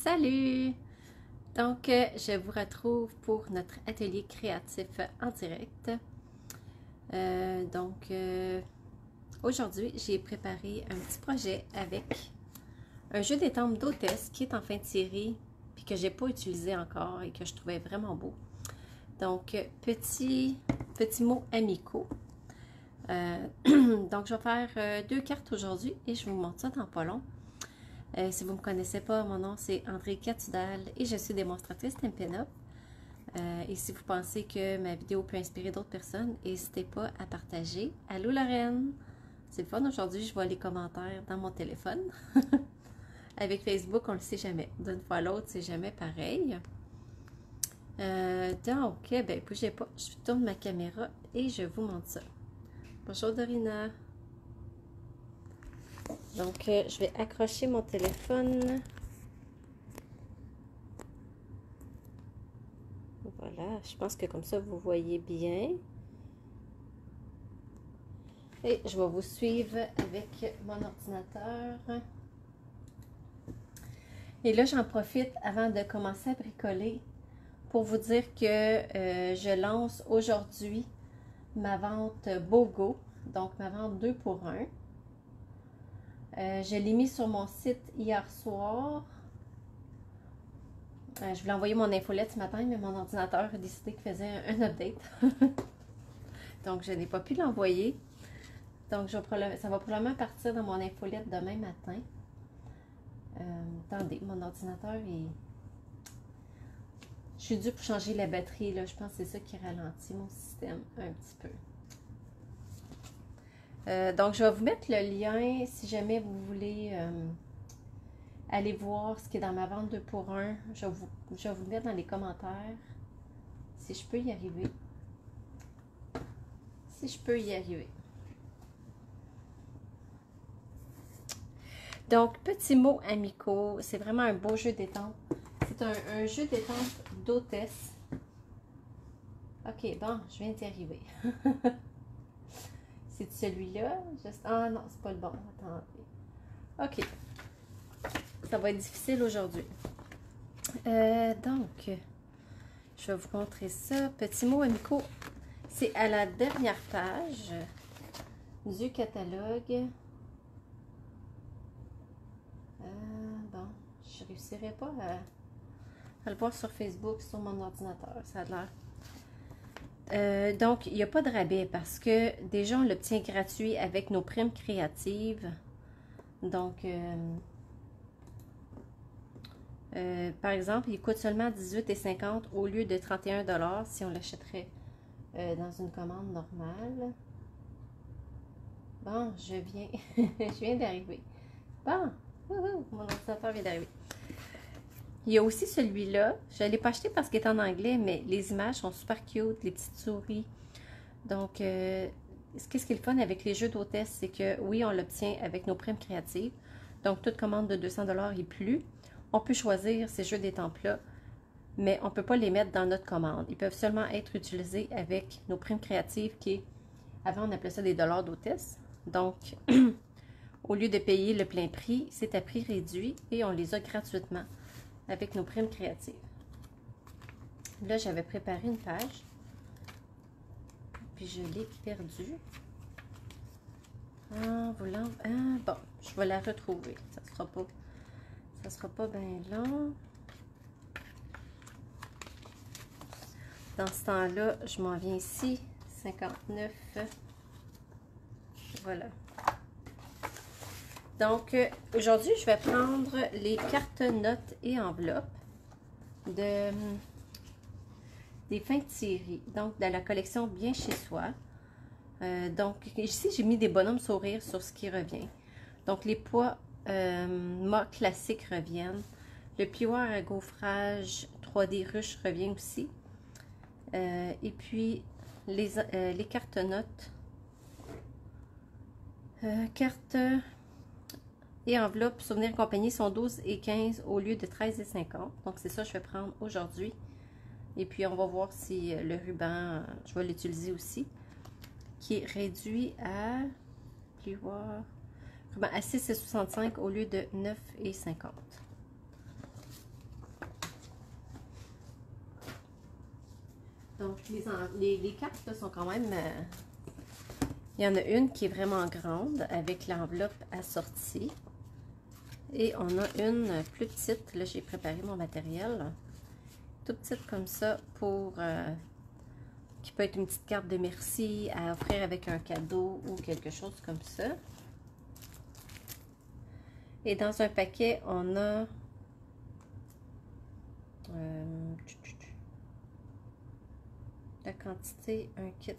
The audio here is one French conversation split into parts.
Salut! Donc, je vous retrouve pour notre atelier créatif en direct. Aujourd'hui, j'ai préparé un petit projet avec un jeu d'étampes d'hôtesse qui est en fin de série puis que j'ai pas utilisé encore et que je trouvais vraiment beau. Donc, petits mots amicaux. Donc, je vais faire 2 cartes aujourd'hui et je vous montre ça dans pas long. Si vous ne me connaissez pas, mon nom c'est André Catudal et je suis démonstratrice Stampin' Up. Et si vous pensez que ma vidéo peut inspirer d'autres personnes, n'hésitez pas à partager. Allô Lorraine! C'est le fun, aujourd'hui je vois les commentaires dans mon téléphone. Avec Facebook, on ne le sait jamais. D'une fois à l'autre, c'est jamais pareil. Ben bougez pas, je tourne ma caméra et je vous montre ça. Bonjour Dorina! Donc, je vais accrocher mon téléphone. Voilà, je pense que comme ça, vous voyez bien. Et je vais vous suivre avec mon ordinateur. Et là, j'en profite avant de commencer à bricoler pour vous dire que je lance aujourd'hui ma vente BOGO, donc ma vente 2 pour 1. Je l'ai mis sur mon site hier soir. Je voulais envoyer mon infolette ce matin, mais mon ordinateur a décidé qu'il faisait un update. Donc, je n'ai pas pu l'envoyer. Donc, ça va probablement partir dans mon infolette demain matin. Attendez, mon ordinateur est... Je suis due pour changer la batterie, là. Je pense que c'est ça qui ralentit mon système un petit peu. Donc, je vais vous mettre le lien si jamais vous voulez aller voir ce qui est dans ma vente 2 pour 1. Je vais vous le mettre dans les commentaires si je peux y arriver. Si je peux y arriver. Donc, petits mots amicaux. C'est vraiment un beau jeu d'étampes. C'est un jeu d'étampes d'hôtesse. Ok, bon, je viens d'y arriver. C'est celui-là? Ah non, c'est pas le bon. Attendez. Ok. Ça va être difficile aujourd'hui. Donc, je vais vous montrer ça. Petits mots amicaux. C'est à la dernière page du catalogue. Bon, je ne réussirai pas à le voir sur Facebook, sur mon ordinateur. Ça a l'air. Donc, il n'y a pas de rabais parce que déjà, on l'obtient gratuit avec nos primes créatives. Donc, par exemple, il coûte seulement 18,50 au lieu de 31 $ si on l'achèterait dans une commande normale. Bon, je viens d'arriver. Bon, mon ordinateur vient d'arriver. Il y a aussi celui-là. Je ne l'ai pas acheté parce qu'il est en anglais, mais les images sont super cute, les petites souris. Donc, qu'est-ce qui est le fun avec les jeux d'hôtesse, c'est que oui, on l'obtient avec nos primes créatives. Donc, toute commande de 200 $ et plus. On peut choisir ces jeux d'étampes-là, mais on ne peut pas les mettre dans notre commande. Ils peuvent seulement être utilisés avec nos primes créatives qui, avant on appelait ça des dollars d'hôtesse. Donc, au lieu de payer le plein prix, c'est à prix réduit et on les a gratuitement avec nos primes créatives. Là, j'avais préparé une page, puis je l'ai perdue. Bon, je vais la retrouver. Ça sera pas bien long. Dans ce temps-là, je m'en viens ici. 59. Voilà. Donc, aujourd'hui, je vais prendre les cartes notes et enveloppes des fins de série. Donc, de la collection Bien chez soi. Donc, ici, j'ai mis des bonhommes sourires sur ce qui revient. Donc, les pois mâts classiques reviennent. Le plioir à gaufrage 3D ruche revient aussi. Et puis, les cartes notes. Cartes et enveloppes Souvenirs et compagnie sont 12 et 15 au lieu de 13 et 50. Donc, c'est ça que je vais prendre aujourd'hui. Et puis, on va voir si le ruban, je vais l'utiliser aussi. Qui est réduit à ruban à 6,65 au lieu de 9,50. Donc, les cartes là, sont quand même... il y en a une qui est vraiment grande avec l'enveloppe assortie. Et on a une plus petite. Là, j'ai préparé mon matériel. Tout petite comme ça pour... qui peut être une petite carte de merci à offrir avec un cadeau ou quelque chose comme ça. Et dans un paquet, on a... la quantité, un kit.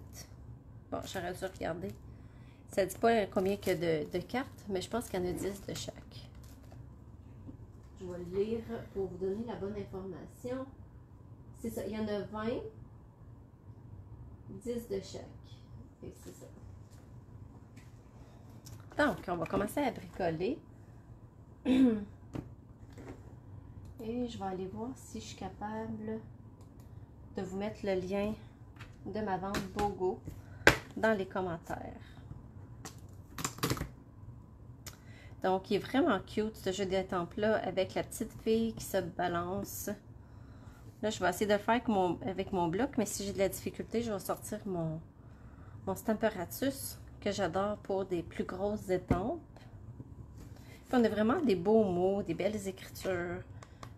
Bon, j'aurais dû regarder. Ça ne dit pas combien il y a de cartes, mais je pense qu'il y en a 10 de chaque. Je vais le lire pour vous donner la bonne information. C'est ça, il y en a 20, 10 de chaque. Et c'est ça. Donc, on va commencer à bricoler. Et je vais aller voir si je suis capable de vous mettre le lien de ma vente BOGO dans les commentaires. Donc, il est vraiment cute ce jeu d'étampes-là avec la petite fille qui se balance. Là, je vais essayer de le faire avec mon bloc, mais si j'ai de la difficulté, je vais sortir mon Stamparatus que j'adore pour des plus grosses étampes. Puis on a vraiment des beaux mots, des belles écritures.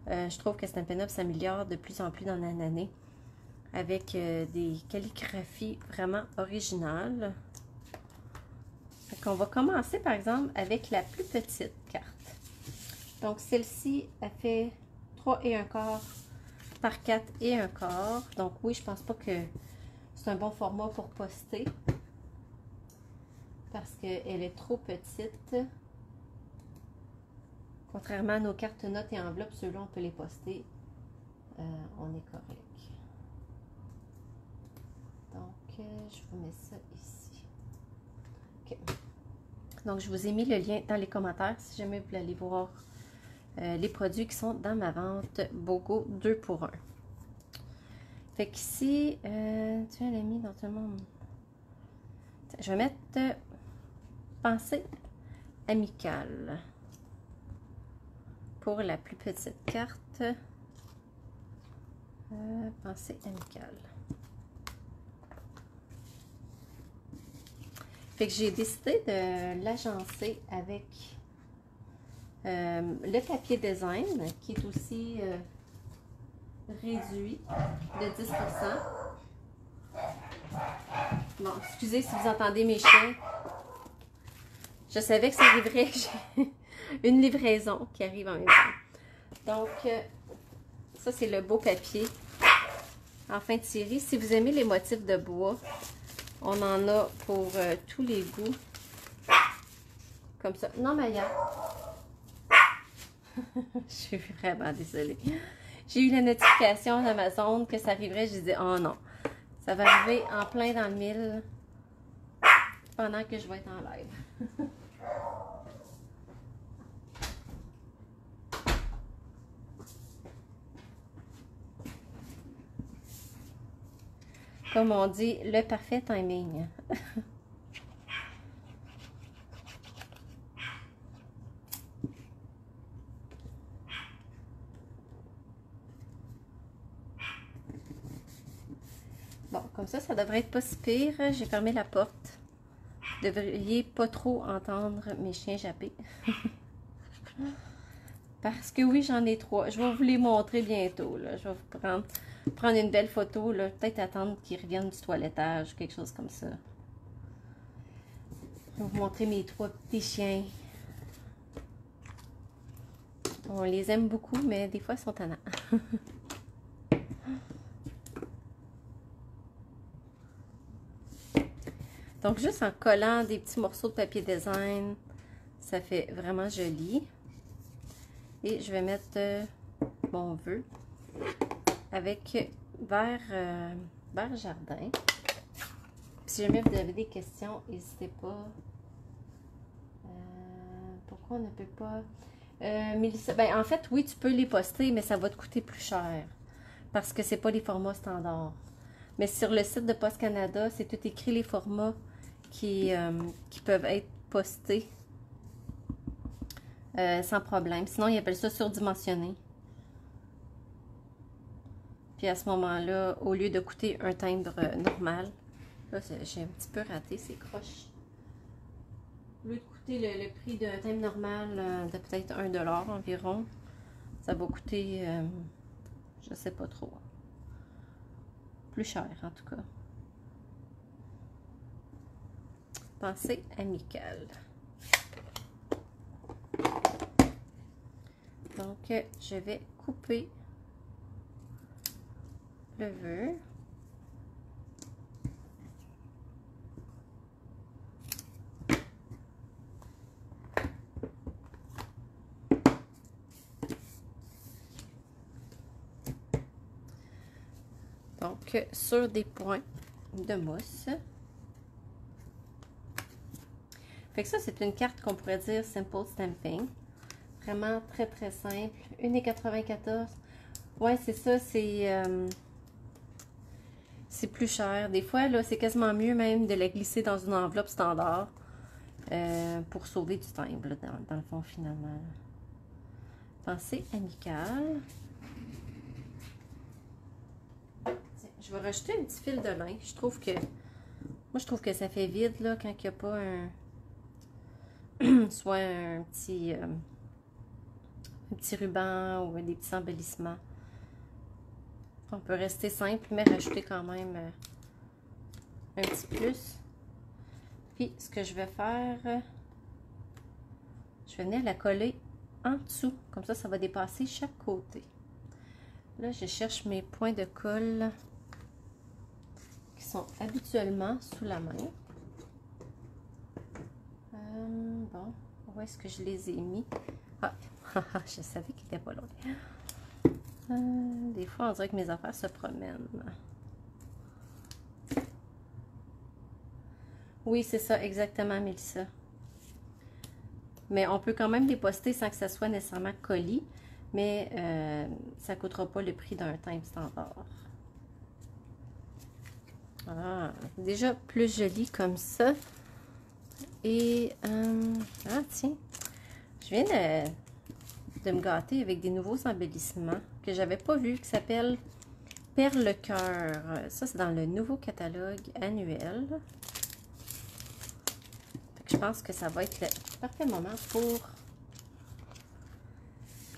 Je trouve que Stampin' Up s'améliore de plus en plus dans l'année avec des calligraphies vraiment originales. On va commencer par exemple avec la plus petite carte. Donc celle-ci, elle fait 3,25 par 4,25. Donc oui, je pense pas que c'est un bon format pour poster parce qu'elle est trop petite. Contrairement à nos cartes notes et enveloppes, ceux-là on peut les poster. On est correct. Donc je vous mets ça ici. OK. Donc, je vous ai mis le lien dans les commentaires si jamais vous voulez aller voir les produits qui sont dans ma vente BOGO 2 pour 1. Fait qu'ici, tu l'as mis dans tout le monde. Je vais mettre pensée amicale pour la plus petite carte. Pensée amicale. Fait que j'ai décidé de l'agencer avec le papier design qui est aussi réduit de 10%. Bon, excusez si vous entendez mes chiens. Je savais que ça arriverait, que j'ai une livraison qui arrive en même temps. Donc, ça c'est le beau papier en fin de série. Si vous aimez les motifs de bois, on en a pour tous les goûts. Comme ça. Non, Maya. Je suis vraiment désolée. J'ai eu la notification d'Amazon que ça arriverait. Je disais, oh non. Ça va arriver en plein dans le mille pendant que je vais être en live. Comme on dit, le parfait timing. Bon, comme ça devrait être pas si pire. J'ai fermé la porte. Vous devriez pas trop entendre mes chiens japper. Parce que oui, j'en ai 3. Je vais vous les montrer bientôt. Là. Je vais vous prendre une belle photo. Peut-être attendre qu'ils reviennent du toilettage, quelque chose comme ça. Je vais vous montrer mes 3 petits chiens. On les aime beaucoup, mais des fois, ils sont tannants. Donc, juste en collant des petits morceaux de papier design, ça fait vraiment joli. Et je vais mettre mon vœu avec vert jardin. Si jamais vous avez des questions, n'hésitez pas. Pourquoi on ne peut pas... Mélissa, ben, en fait, oui, tu peux les poster, mais ça va te coûter plus cher. Parce que c'est pas les formats standards. Mais sur le site de Post Canada, c'est tout écrit les formats qui peuvent être postés sans problème. Sinon, ils appellent ça surdimensionné. Puis à ce moment-là, au lieu de coûter un timbre normal, là, j'ai un petit peu raté, c'est croche. Au lieu de coûter le prix d'un timbre normal de peut-être 1 $ environ, ça va coûter, je sais pas trop, plus cher en tout cas. Pensée amicale. Donc, je vais couper le vœu. Donc, sur des points de mousse. Fait que ça, c'est une carte qu'on pourrait dire Simple Stamping. Vraiment très, très simple. 1,94 $. Ouais, c'est ça, c'est plus cher. Des fois, là, c'est quasiment mieux même de la glisser dans une enveloppe standard pour sauver du timbre, là, dans le fond, finalement. Pensée amicale. Tiens, je vais rajouter un petit fil de lin. Moi, je trouve que ça fait vide, là, quand il n'y a pas soit un petit ruban ou des petits embellissements. On peut rester simple, mais rajouter quand même un petit plus. Puis, ce que je vais faire, je vais venir la coller en dessous. Comme ça, ça va dépasser chaque côté. Là, je cherche mes points de colle qui sont habituellement sous la main. Bon, où est-ce que je les ai mis? Ah, je savais qu'il n'était pas loin. Des fois, on dirait que mes affaires se promènent. Oui, c'est ça, exactement, Mélissa. Mais on peut quand même les poster sans que ça soit nécessairement collé, mais ça ne coûtera pas le prix d'un timbre standard. Ah, déjà plus joli comme ça. Et, ah tiens, je viens de me gâter avec des nouveaux embellissements que j'avais pas vus, qui s'appellent Perle Cœur. Ça, c'est dans le nouveau catalogue annuel. Fait que je pense que ça va être le parfait moment pour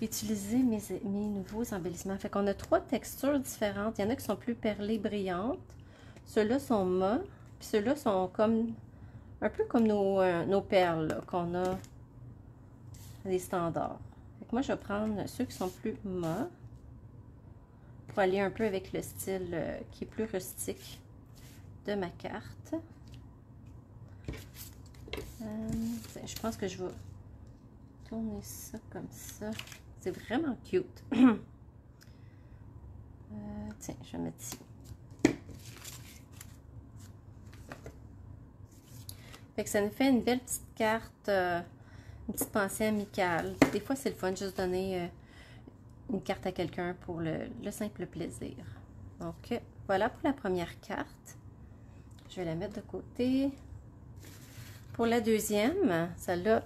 utiliser mes nouveaux embellissements. Fait qu'on a 3 textures différentes. Il y en a qui sont plus perlées, brillantes. Ceux-là sont mat. Puis ceux-là sont comme un peu comme nos perles qu'on a les standards. Fait que moi, je vais prendre ceux qui sont plus mat pour aller un peu avec le style qui est plus rustique de ma carte. Je pense que je vais tourner ça comme ça. C'est vraiment cute. Tiens, je vais mettre ici. Fait que ça nous fait une belle petite carte, une petite pensée amicale. Des fois, c'est le fun juste donner une carte à quelqu'un pour le simple plaisir. Donc, voilà pour la première carte. Je vais la mettre de côté. Pour la deuxième, celle-là,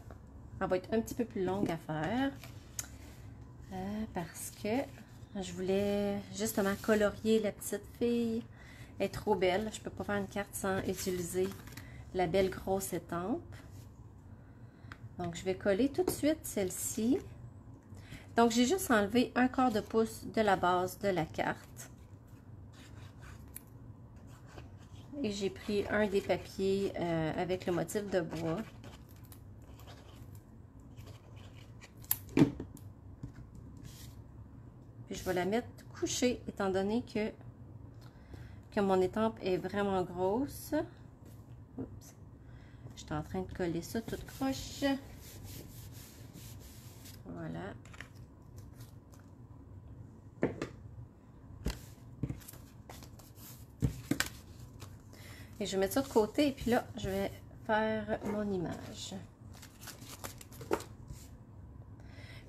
elle va être un petit peu plus longue à faire. Parce que je voulais justement colorier la petite fille. Elle est trop belle. Je ne peux pas faire une carte sans utiliser la belle grosse étampe. Donc, je vais coller tout de suite celle-ci. Donc, j'ai juste enlevé 1/4 de pouce de la base de la carte. Et j'ai pris un des papiers avec le motif de bois. Puis, je vais la mettre couchée, étant donné que mon étampe est vraiment grosse. Oups. Je suis en train de coller ça toute croche. Voilà. Et je vais mettre ça de côté et puis là, je vais faire mon image.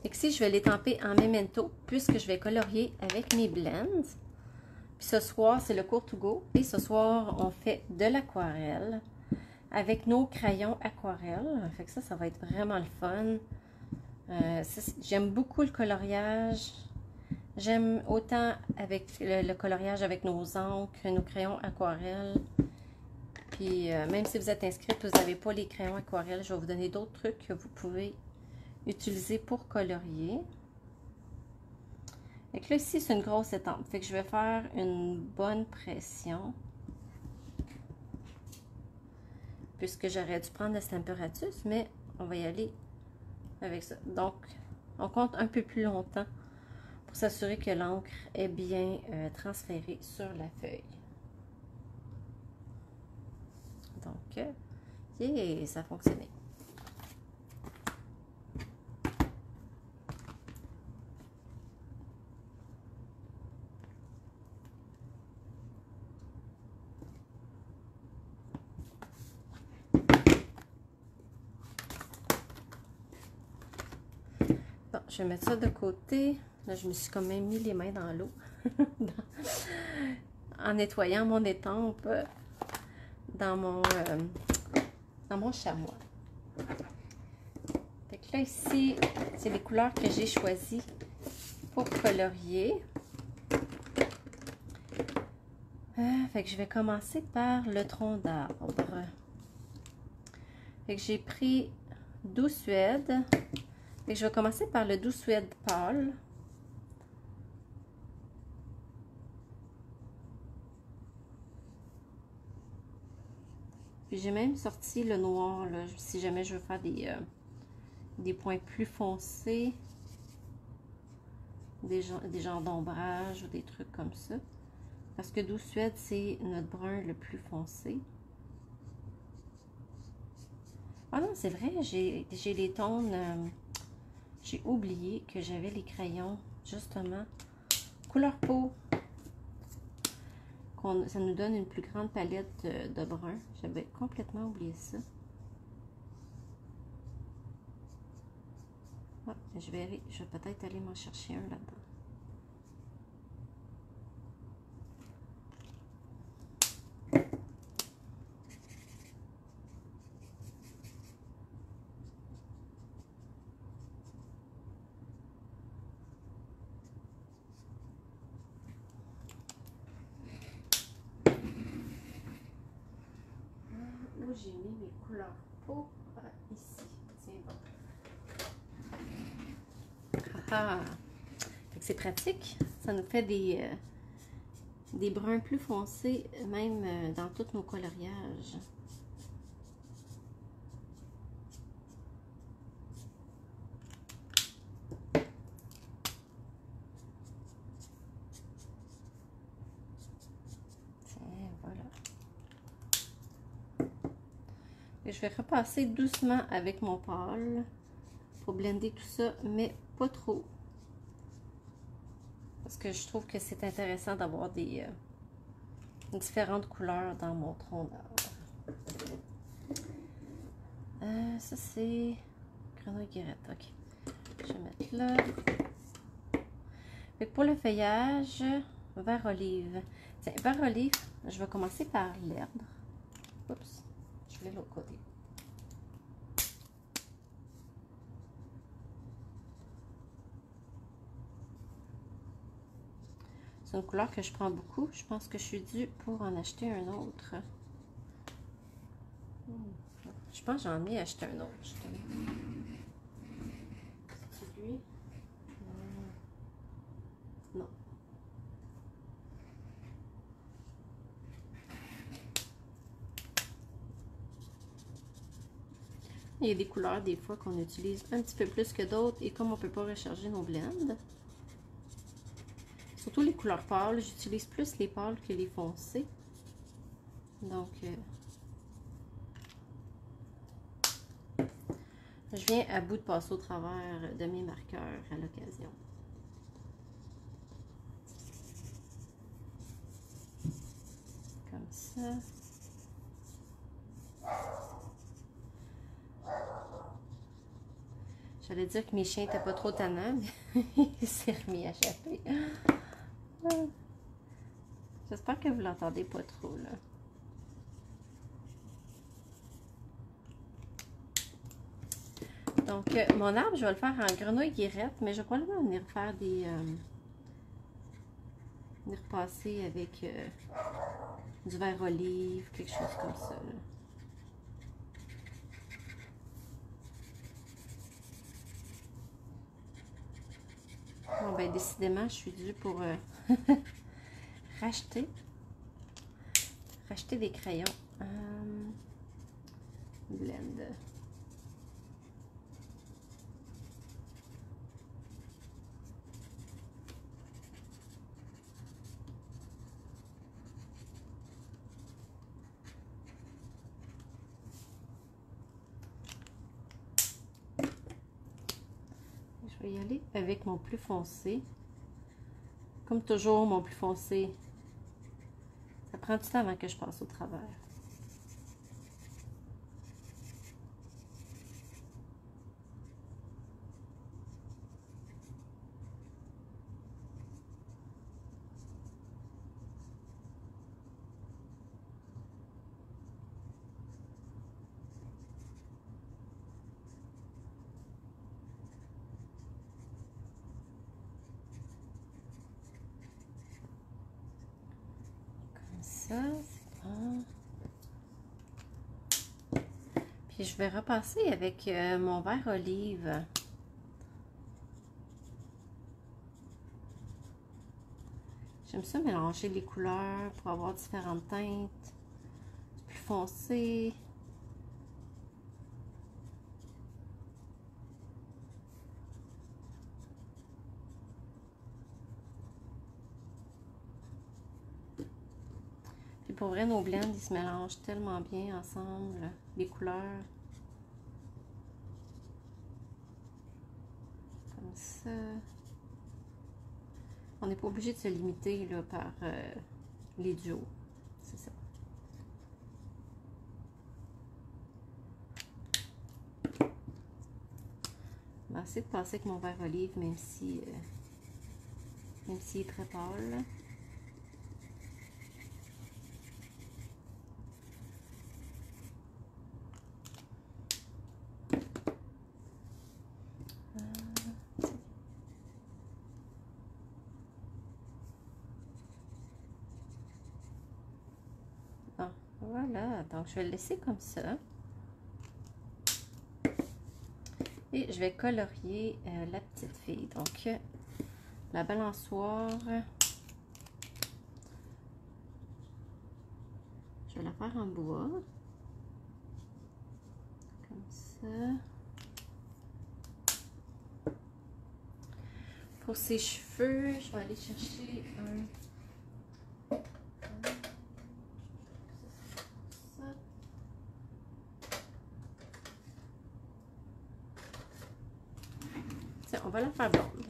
Et ici, je vais l'étamper en memento puisque je vais colorier avec mes blends. Puis ce soir, c'est le cours to go. Et ce soir, on fait de l'aquarelle avec nos crayons aquarelle. Fait que ça va être vraiment le fun. J'aime beaucoup le coloriage. J'aime autant avec le coloriage avec nos encres, nos crayons aquarelles. Puis même si vous êtes inscrite, vous n'avez pas les crayons aquarelles, je vais vous donner d'autres trucs que vous pouvez utiliser pour colorier. Fait que là, ici, c'est une grosse étampe. Fait que je vais faire une bonne pression. Puisque j'aurais dû prendre le Stamparatus, mais on va y aller avec ça. Donc, on compte un peu plus longtemps pour s'assurer que l'encre est bien transférée sur la feuille. Donc, yeah, ça a fonctionné. Bon, je vais mettre ça de côté. Là, je me suis quand même mis les mains dans l'eau en nettoyant mon étampe dans mon chamois. Fait que là, ici, c'est les couleurs que j'ai choisies pour colorier. Fait que je vais commencer par le tronc d'arbre. Fait que j'ai pris Doux Suède. Fait que je vais commencer par le Doux Suède pâle. Puis j'ai même sorti le noir, là, si jamais je veux faire des points plus foncés, des genres d'ombrage ou des trucs comme ça. Parce que Doux Suède, c'est notre brun le plus foncé. Ah non, c'est vrai, j'ai les tons... j'ai oublié que j'avais les crayons, justement, couleur peau. Ça nous donne une plus grande palette de brun. J'avais complètement oublié ça. Ah, je vais peut-être aller m'en chercher un là-dedans. Où j'ai mis mes couleurs peau? Ici. Tiens bon. Ah! C'est pratique. Ça nous fait des bruns plus foncés, même dans tous nos coloriages. Tiens, voilà. Et je vais repasser doucement avec mon pâle pour blender tout ça, mais pas trop. Parce que je trouve que c'est intéressant d'avoir des différentes couleurs dans mon tronc d'arbre. Ça, c'est grenouille guérette. Ok. Je vais mettre là. Fait que pour le feuillage, vert olive. Tiens, vert olive, je vais commencer par l'herbe. Oups, je voulais l'autre côté. C'est une couleur que je prends beaucoup. Je pense que je suis due pour en acheter un autre. Je pense que j'en ai acheté un autre. C'est lui? Non. Il y a des couleurs des fois qu'on utilise un petit peu plus que d'autres. Et comme on ne peut pas recharger nos blends, surtout les couleurs pâles, j'utilise plus les pâles que les foncés. Donc, je viens à bout de passer au travers de mes marqueurs à l'occasion. Comme ça. J'allais dire que mes chiens n'étaient pas trop tannants, mais il s'est remis à chapper. J'espère que vous l'entendez pas trop, là. Donc, mon arbre, je vais le faire en grenouille guérette, mais je vais probablement venir faire venir passer avec du vert olive, quelque chose comme ça. Là. Bon, ben décidément, je suis due pour racheter des crayons. Blend. Je vais y aller avec mon plus foncé. Comme toujours, mon plus foncé, ça prend du temps avant que je passe au travers. Ça, c'est bon. Puis je vais repasser avec mon vert olive. J'aime ça mélanger les couleurs pour avoir différentes teintes. Plus foncé. Puis pour vrai, nos blends, ils se mélangent tellement bien ensemble. Les couleurs. Comme ça. On n'est pas obligé de se limiter là, par les duos. C'est ça. On va essayer de passer avec mon vert olive, même si il est très pâle. Bon, voilà, donc je vais le laisser comme ça. Et je vais colorier la petite fille. Donc, la balançoire, je vais la faire en bois. Comme ça. Pour ses cheveux, je vais aller chercher un... Tiens, on va la faire blonde.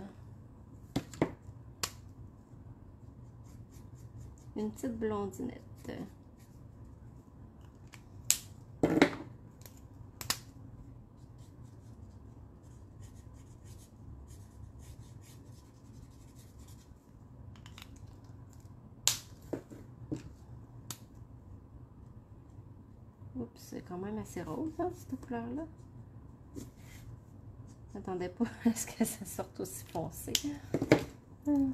Une petite blondinette. Oups, c'est quand même assez rose, hein, cette couleur-là. Je m'attendais pas à ce que ça sorte aussi foncé. Tiens,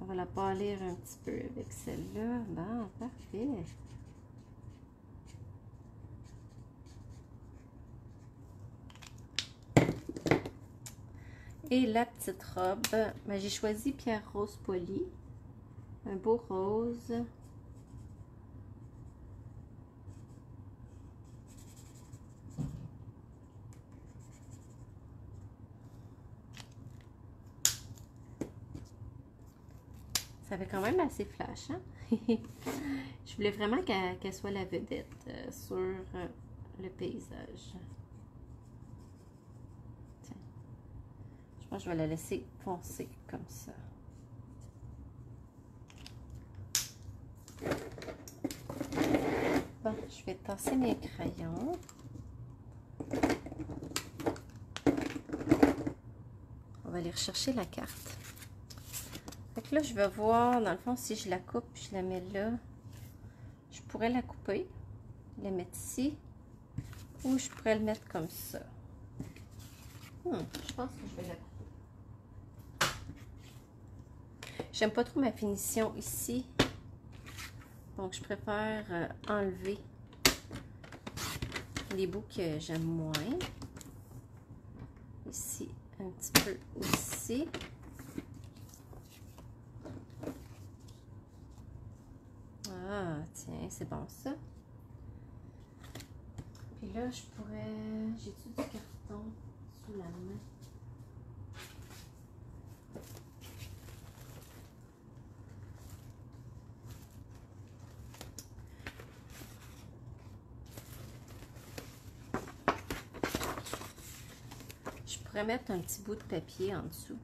on va la pâlir un petit peu avec celle-là. Bon, parfait. Et la petite robe, ben, j'ai choisi Pierre Rose Poli. Un beau rose. Ça fait quand même assez flash, hein? Je voulais vraiment qu'elle soit la vedette sur le paysage. Tiens. Je pense que je vais la laisser foncer comme ça. Bon, je vais tasser mes crayons. On va aller rechercher la carte. Fait que là, je vais voir, dans le fond, si je la coupe, je la mets là. Je pourrais la couper, la mettre ici, ou je pourrais le mettre comme ça. Je pense que je vais la couper. J'aime pas trop ma finition ici. Donc, je préfère enlever les bouts que j'aime moins. Ici, un petit peu aussi. Ah, tiens, c'est bon ça. Puis là, je pourrais... J'ai-tu du carton sous la main? Je pourrais mettre un petit bout de papier en dessous.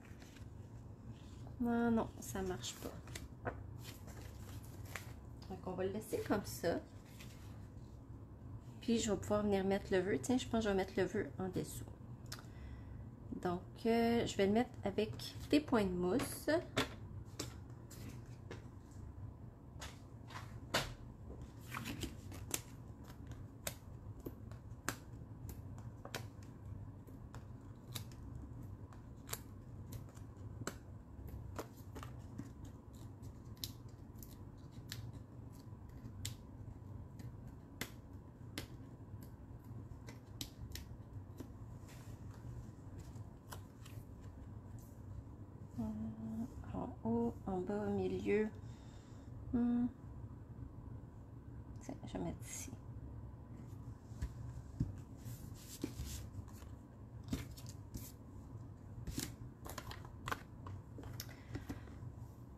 Non, non, ça marche pas. Donc, on va le laisser comme ça. Puis, je vais pouvoir venir mettre le vœu. Tiens, je pense que je vais mettre le vœu en dessous. Donc, je vais le mettre avec des points de mousse. En haut, en bas, au milieu. Tiens, je vais mettre ici.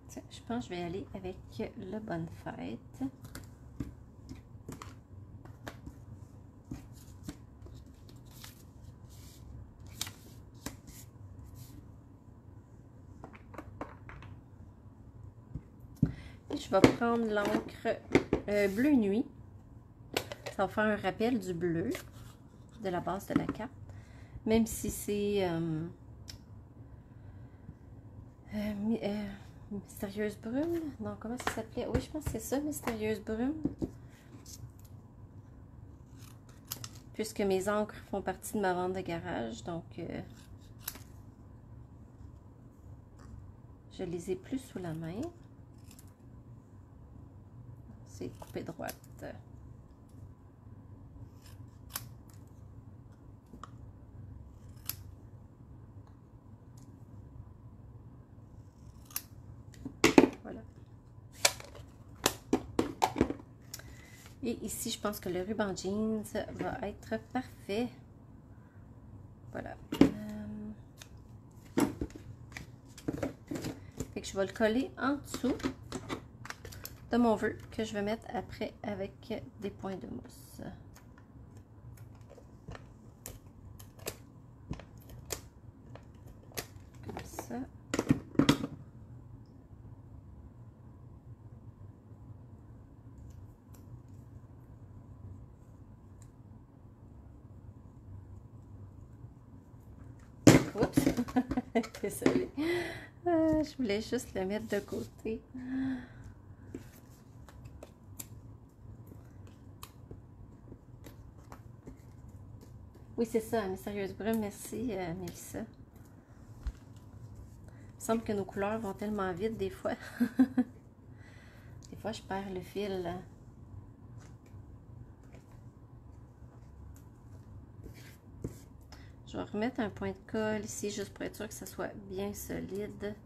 Tiens, je pense que je vais aller avec le bonne fête. Je vais prendre l'encre bleu nuit. Ça va faire un rappel du bleu de la base de la carte. Même si c'est Mystérieuse brume. Non, comment ça s'appelait? Oui, je pense que c'est ça, Mystérieuse brume. Puisque mes encres font partie de ma vente de garage, donc je les ai plus sous la main. C'est coupé droite. Voilà. Et ici, je pense que le ruban jeans va être parfait. Voilà. Fait que je vais le coller en dessous de mon vœu que je vais mettre après avec des points de mousse. Comme ça. Oups! Désolée. Je voulais juste le mettre de côté. Oui, c'est ça, Mystérieuse brume. Merci, Mélissa. Il me semble que nos couleurs vont tellement vite des fois. Des fois, je perds le fil. Je vais remettre un point de colle ici, juste pour être sûr que ça soit bien solide.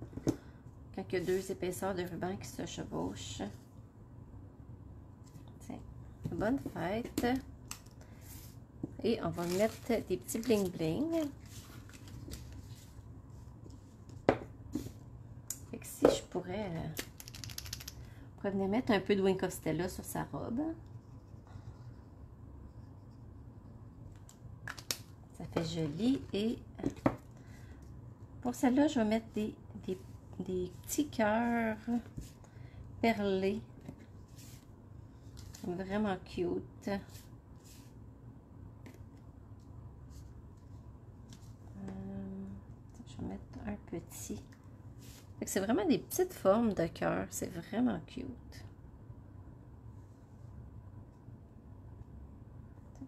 Quand il y a deux épaisseurs de ruban qui se chevauchent. Tiens, bonne fête. Et on va mettre des petits bling bling. Fait que si je pourrais venir mettre un peu de Wink of Stella sur sa robe. Ça fait joli. Et pour celle-là, je vais mettre des petits cœurs perlés. Vraiment cute. Je vais mettre un petit. C'est vraiment des petites formes de cœur. C'est vraiment cute.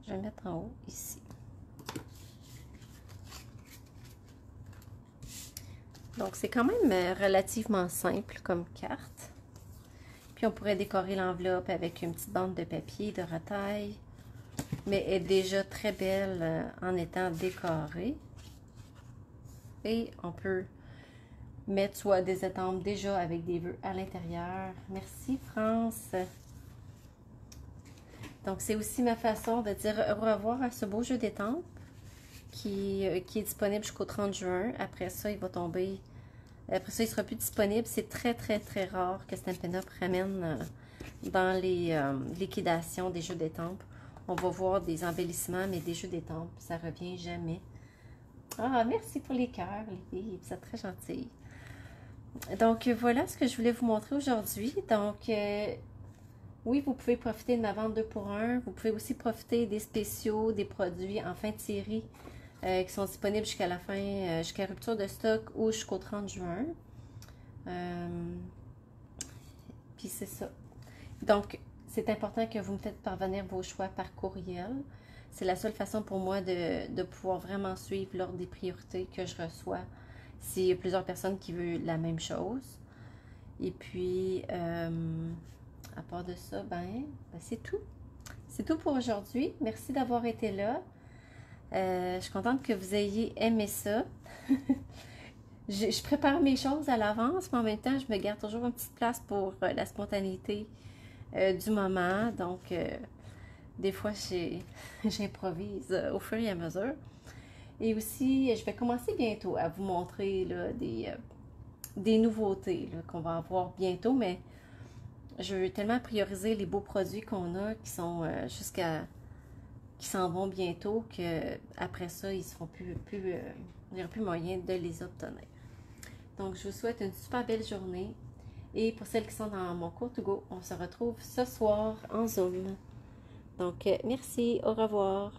Je vais mettre en haut ici. Donc, c'est quand même relativement simple comme carte. Puis, on pourrait décorer l'enveloppe avec une petite bande de papier de retaille. Mais elle est déjà très belle en étant décorée. Et on peut mettre soit des étampes déjà avec des vœux à l'intérieur. Merci, France. Donc, c'est aussi ma façon de dire au revoir à ce beau jeu d'étampes qui est disponible jusqu'au 30 juin. Après ça, il va tomber. Après ça, il ne sera plus disponible. C'est très, très, très rare que Stampin' Up! Ramène dans les liquidations des jeux d'étampes. On va voir des embellissements, mais des jeux d'étampes, ça ne revient jamais. Ah, merci pour les cœurs, les filles. Vous êtes très gentilles. Donc, voilà ce que je voulais vous montrer aujourd'hui. Donc, oui, vous pouvez profiter de ma vente 2 pour 1. Vous pouvez aussi profiter des spéciaux, des produits en fin de série qui sont disponibles jusqu'à la fin, jusqu'à rupture de stock ou jusqu'au 30 juin. Puis c'est ça. Donc, c'est important que vous me faites parvenir vos choix par courriel. C'est la seule façon pour moi de pouvoir vraiment suivre l'ordre des priorités que je reçois s'il y a plusieurs personnes qui veulent la même chose. Et puis, à part de ça, c'est tout. C'est tout pour aujourd'hui. Merci d'avoir été là. Je suis contente que vous ayez aimé ça. Je prépare mes choses à l'avance, mais en même temps, je me garde toujours une petite place pour la spontanéité du moment. Donc, des fois, j'improvise au fur et à mesure. Et aussi, je vais commencer bientôt à vous montrer là, des nouveautés qu'on va avoir bientôt, mais je veux tellement prioriser les beaux produits qu'on a qui sont qui s'en vont bientôt que après ça, ils seront il n'y aura plus moyen de les obtenir. Donc, je vous souhaite une super belle journée. Et pour celles qui sont dans mon cours to go, on se retrouve ce soir en Zoom. Donc, merci, au revoir.